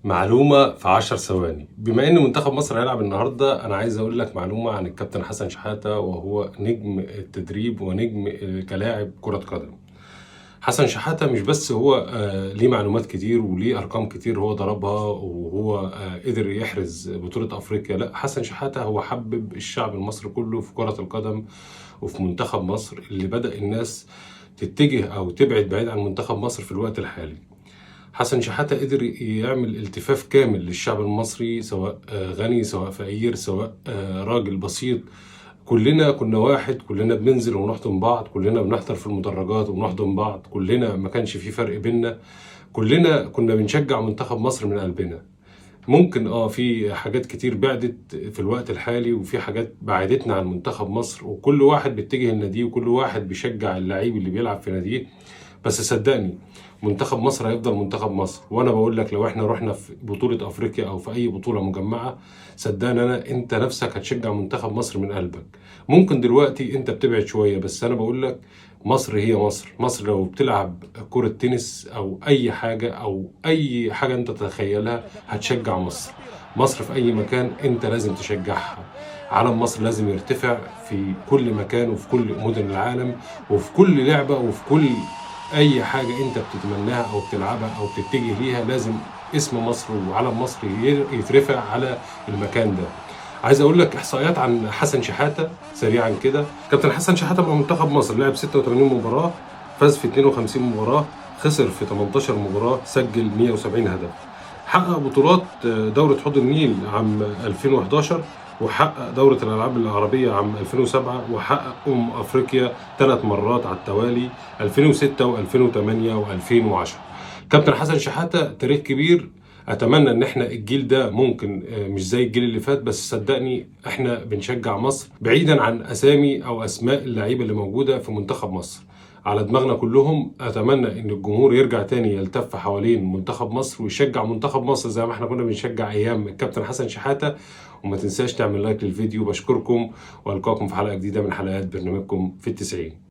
معلومة في 10 ثواني. بما ان منتخب مصر هيلعب النهاردة، انا عايز اقول لك معلومة عن الكابتن حسن شحاتة، وهو نجم التدريب ونجم كلاعب كرة قدم. حسن شحاتة مش بس هو ليه معلومات كتير وليه ارقام كتير هو ضربها، وهو قدر يحرز بطولة افريقيا. لا، حسن شحاتة هو حبب الشعب المصري كله في كرة القدم وفي منتخب مصر، اللي بدأ الناس تتجه او تبعد بعيد عن منتخب مصر في الوقت الحالي. حسن شحاتة قدر يعمل التفاف كامل للشعب المصري، سواء غني سواء فقير سواء راجل بسيط. كلنا كنا واحد، كلنا بننزل ونحضن بعض، كلنا بنحضر في المدرجات وبنحضن بعض، كلنا ما كانش في فرق بينا، كلنا كنا بنشجع منتخب مصر من قلبنا. ممكن في حاجات كتير بعدت في الوقت الحالي، وفي حاجات بعدتنا عن منتخب مصر، وكل واحد بيتجه لناديه وكل واحد بيشجع اللعيب اللي بيلعب في ناديه. بس صدقني، منتخب مصر هيفضل منتخب مصر. وانا بقول لك لو احنا رحنا في بطولة افريقيا او في اي بطولة مجمعة، صدقني انت نفسك هتشجع منتخب مصر من قلبك. ممكن دلوقتي انت بتبعد شوية، بس انا بقول لك مصر هي مصر. مصر لو بتلعب كرة تنس او اي حاجة انت تتخيلها هتشجع مصر. مصر في اي مكان انت لازم تشجعها. علم مصر لازم يرتفع في كل مكان وفي كل مدن العالم، وفي كل لعبة وفي كل اي حاجة انت بتتمناها او بتلعبها او بتتجه ليها، لازم اسم مصر وعلم مصر يترفع على المكان ده. عايز اقول لك احصائيات عن حسن شحاتة سريعا كده. كابتن حسن شحاتة مع منتخب مصر لعب 86 مباراة، فاز في 52 مباراة، خسر في 18 مباراة، سجل 170 هدف. حقق بطولات دورة حوض النيل عام 2011، وحقق دورة الألعاب العربية عام 2007، وحقق أفريقيا 3 مرات على التوالي 2006 و2008 و2010. كابتن حسن شحاتة تاريخ كبير. أتمنى إن احنا الجيل ده ممكن مش زي الجيل اللي فات، بس صدقني احنا بنشجع مصر بعيدا عن أسامي أو أسماء اللعيبة اللي موجودة في منتخب مصر. على دماغنا كلهم. اتمنى ان الجمهور يرجع تاني يلتف حوالين منتخب مصر ويشجع منتخب مصر زي ما احنا كنا بنشجع ايام الكابتن حسن شحاتة. وما تنساش تعمل لايك للفيديو. بشكركم والقاكم في حلقة جديدة من حلقات برنامجكم في التسعين.